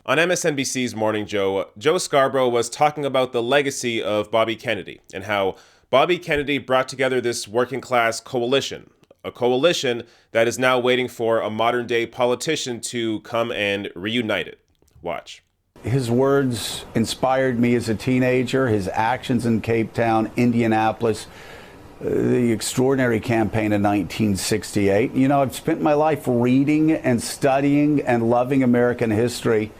On MSNBC's Morning Joe, Joe Scarborough was talking about the legacy of Bobby Kennedy and how Bobby Kennedy brought together this working class coalition, a coalition that is now waiting for a modern day politician to come and reunite it. Watch. His words inspired me as a teenager, his actions in Cape Town, Indianapolis, the extraordinary campaign of 1968. You know, I've spent my life reading and studying and loving American history.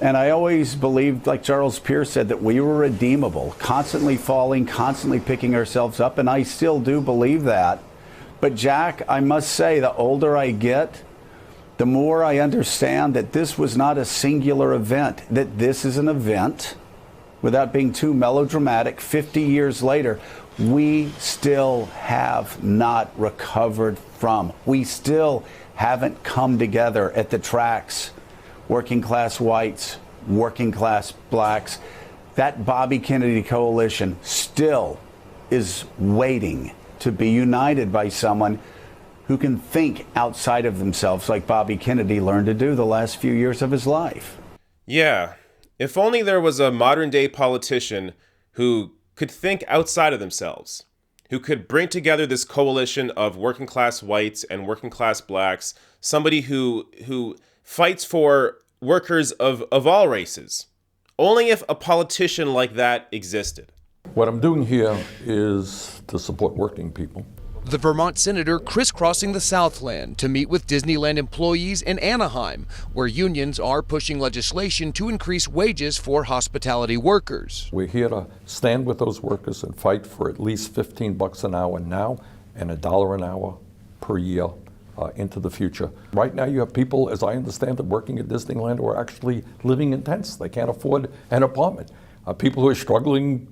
And I always believed, like Charles Pierce said, that we were redeemable, constantly falling, constantly picking ourselves up. And I still do believe that. But Jack, I must say, the older I get, the more I understand that this was not a singular event, that this is an event, without being too melodramatic, 50 years later, we still have not recovered from. We still haven't come together at the tracks. Working class whites, working class blacks. That Bobby Kennedy coalition still is waiting to be united by someone who can think outside of themselves like Bobby Kennedy learned to do the last few years of his life. Yeah, if only there was a modern day politician who could think outside of themselves, who could bring together this coalition of working class whites and working class blacks, somebody who fights for workers of all races. Only if a politician like that existed. What I'm doing here is to support working people. The Vermont senator crisscrossing the Southland to meet with Disneyland employees in Anaheim, where unions are pushing legislation to increase wages for hospitality workers. We're here to stand with those workers and fight for at least $15 an hour now and $1 an hour per year into the future. Right now you have people, as I understand it, working at Disneyland who are actually living in tents. They can't afford an apartment. People who are struggling,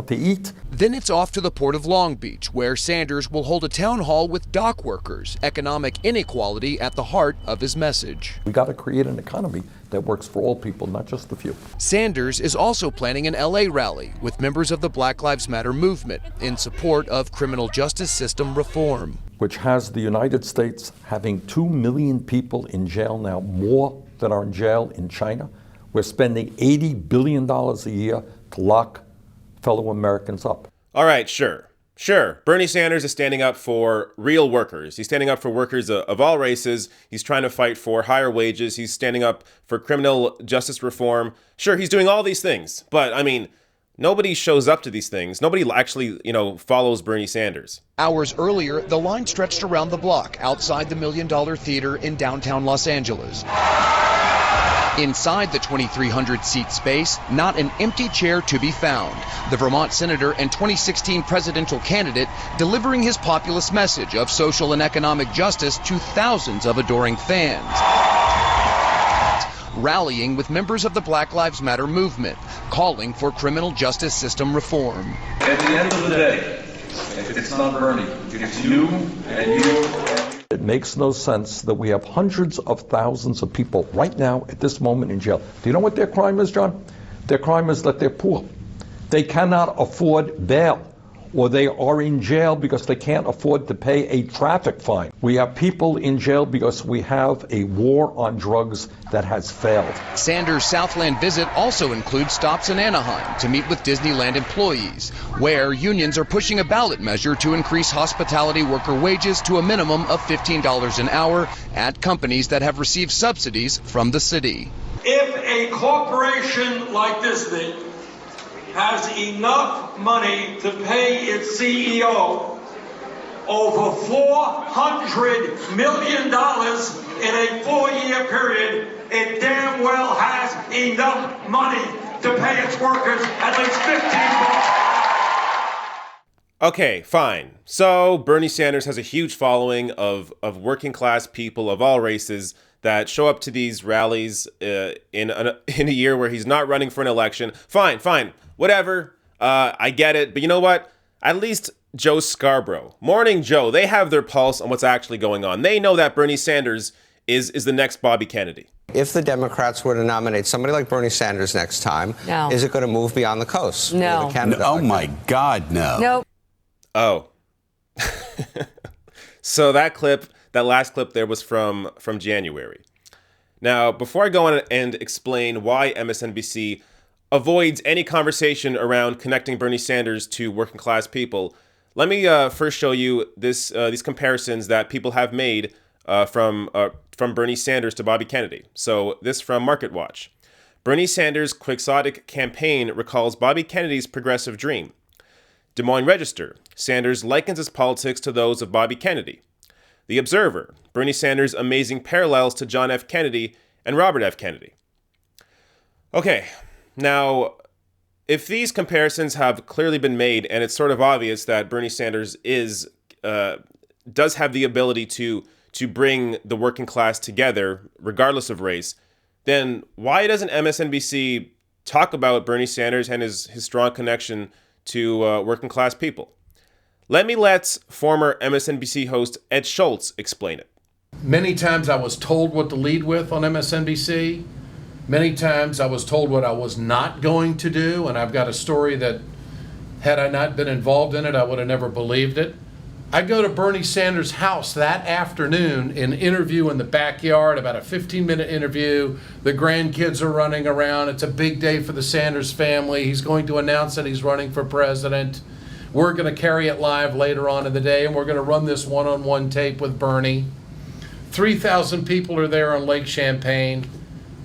to eat. Then it's off to the Port of Long Beach, where Sanders will hold a town hall with dock workers, economic inequality at the heart of his message. We got to create an economy that works for all people, not just a few. Sanders is also planning an LA rally with members of the Black Lives Matter movement in support of criminal justice system reform, which has the United States having 2 million people in jail now, more than are in jail in China. We're spending $80 billion a year to lock fellow Americans up. All right, sure. Bernie Sanders is standing up for real workers. He's standing up for workers of all races. He's trying to fight for higher wages. He's standing up for criminal justice reform. Sure, he's doing all these things. But, nobody shows up to these things. Nobody actually, follows Bernie Sanders. Hours earlier, the line stretched around the block outside the $1 Million Theater in downtown Los Angeles. Inside the 2,300-seat space, not an empty chair to be found. The Vermont senator and 2016 presidential candidate delivering his populist message of social and economic justice to thousands of adoring fans. Rallying with members of the Black Lives Matter movement, calling for criminal justice system reform. At the end of the day, if it's not Bernie, it's you and you. It makes no sense that we have hundreds of thousands of people right now at this moment in jail. Do you know what their crime is, John? Their crime is that they're poor. They cannot afford bail, or they are in jail because they can't afford to pay a traffic fine. We have people in jail because we have a war on drugs that has failed. Sanders' Southland visit also includes stops in Anaheim to meet with Disneyland employees, where unions are pushing a ballot measure to increase hospitality worker wages to a minimum of $15 an hour at companies that have received subsidies from the city. If a corporation like Disney has enough money to pay its CEO over $400 million in a 4-year period, it damn well has enough money to pay its workers at least $15. Okay, fine. So Bernie Sanders has a huge following of working class people of all races that show up to these rallies in a year where he's not running for an election. Fine. Whatever, I get it. But you know what? At least Joe Scarborough, Morning Joe, they have their pulse on what's actually going on. They know that Bernie Sanders is the next Bobby Kennedy. If the Democrats were to nominate somebody like Bernie Sanders next time, is it going to move beyond the coast? No. Oh, my God, no. Nope. Oh. So that last clip there was from January. Now, before I go on and explain why MSNBC avoids any conversation around connecting Bernie Sanders to working class people, let me first show you these comparisons that people have made from Bernie Sanders to Bobby Kennedy. So this from MarketWatch. Bernie Sanders' quixotic campaign recalls Bobby Kennedy's progressive dream. Des Moines Register. Sanders likens his politics to those of Bobby Kennedy. The Observer. Bernie Sanders' amazing parallels to John F. Kennedy and Robert F. Kennedy. Okay, now, if these comparisons have clearly been made, and it's sort of obvious that Bernie Sanders does have the ability to bring the working class together, regardless of race, then why doesn't MSNBC talk about Bernie Sanders and his strong connection to working class people? Let former MSNBC host Ed Schultz explain it. Many times I was told what to lead with on MSNBC. Many times I was told what I was not going to do, and I've got a story that, had I not been involved in it, I would have never believed it. I go to Bernie Sanders' house that afternoon, an interview in the backyard, about a 15-minute interview. The grandkids are running around. It's a big day for the Sanders family. He's going to announce that he's running for president. We're going to carry it live later on in the day, and we're going to run this one-on-one tape with Bernie. 3,000 people are there on Lake Champlain.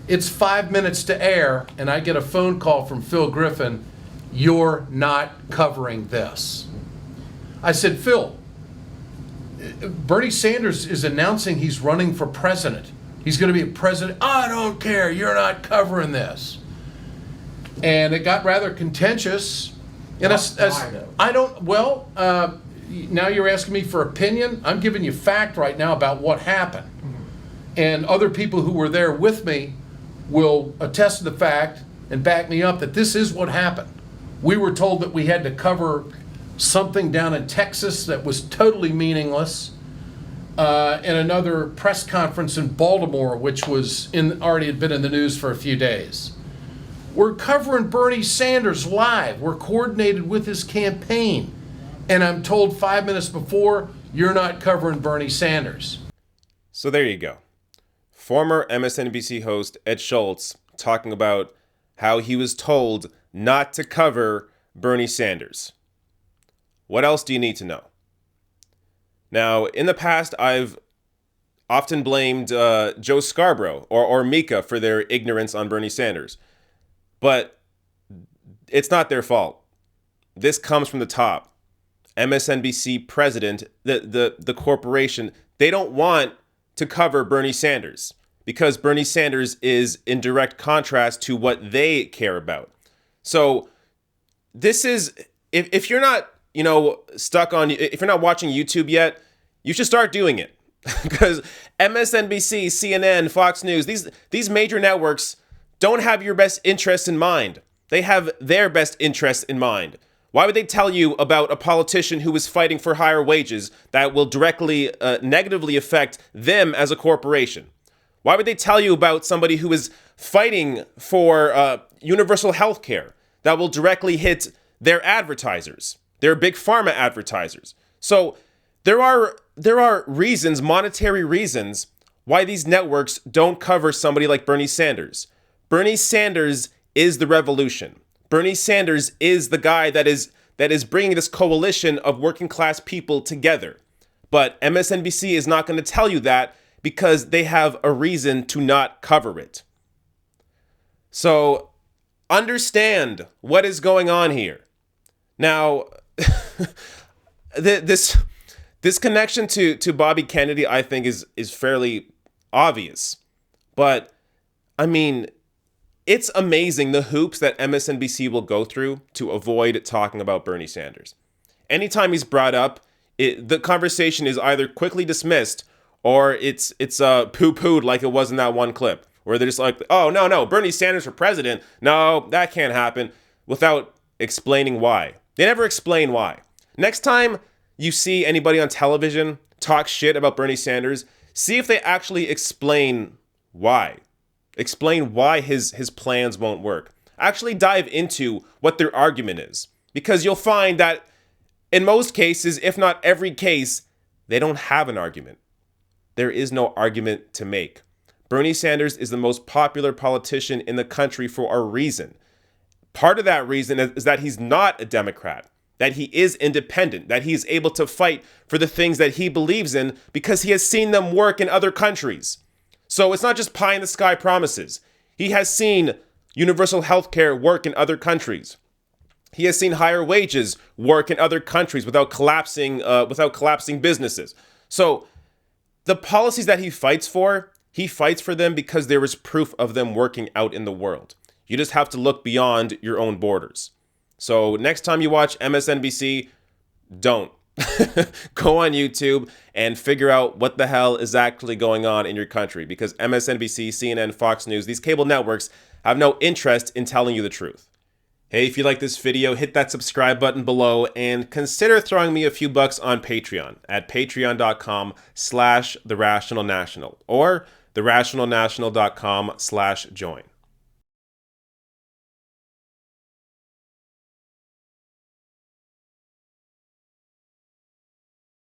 It's 5 minutes to air, and I get a phone call from Phil Griffin. You're not covering this. I said, Phil, Bernie Sanders is announcing he's running for president. He's going to be a president. I don't care. You're not covering this. And it got rather contentious. And now you're asking me for opinion. I'm giving you fact right now about what happened. And other people who were there with me will attest to the fact and back me up that this is what happened. We were told that we had to cover something down in Texas that was totally meaningless, and another press conference in Baltimore, which was already had been in the news for a few days. We're covering Bernie Sanders live. We're coordinated with his campaign. And I'm told 5 minutes before, you're not covering Bernie Sanders. So there you go. Former MSNBC host Ed Schultz talking about how he was told not to cover Bernie Sanders. What else do you need to know? Now, in the past, I've often blamed Joe Scarborough or Mika for their ignorance on Bernie Sanders. But it's not their fault. This comes from the top. MSNBC president, the corporation, they don't want to cover Bernie Sanders because Bernie Sanders is in direct contrast to what they care about. So this is, if you're not, if you're not watching YouTube yet, you should start doing it because MSNBC, CNN, Fox News, these major networks don't have your best interest in mind. They have their best interest in mind. Why would they tell you about a politician who is fighting for higher wages that will directly negatively affect them as a corporation? Why would they tell you about somebody who is fighting for universal health care that will directly hit their advertisers, their big pharma advertisers? So there are reasons, monetary reasons, why these networks don't cover somebody like Bernie Sanders. Bernie Sanders is the revolution. Bernie Sanders is the guy that is bringing this coalition of working class people together. But MSNBC is not going to tell you that because they have a reason to not cover it. So understand what is going on here. Now, this connection to Bobby Kennedy, I think, is fairly obvious. But I mean, it's amazing the hoops that MSNBC will go through to avoid talking about Bernie Sanders. Anytime he's brought up, the conversation is either quickly dismissed or it's poo-pooed like it was in that one clip where they're just like, oh, no, Bernie Sanders for president. No, that can't happen, without explaining why. They never explain why. Next time you see anybody on television talk shit about Bernie Sanders, see if they actually explain why. Explain why his plans won't work. Actually dive into what their argument is. Because you'll find that in most cases, if not every case, they don't have an argument. There is no argument to make. Bernie Sanders is the most popular politician in the country for a reason. Part of that reason is that he's not a Democrat, that he is independent, that he's able to fight for the things that he believes in because he has seen them work in other countries. So it's not just pie in the sky promises. He has seen universal health care work in other countries. He has seen higher wages work in other countries without collapsing businesses. So the policies that he fights for them because there is proof of them working out in the world. You just have to look beyond your own borders. So next time you watch MSNBC, don't. Go on YouTube and figure out what the hell is actually going on in your country, because MSNBC, CNN, Fox News, these cable networks have no interest in telling you the truth. Hey, if you like this video, hit that subscribe button below and consider throwing me a few bucks on Patreon at patreon.com/therationalnational or therationalnational.com/join.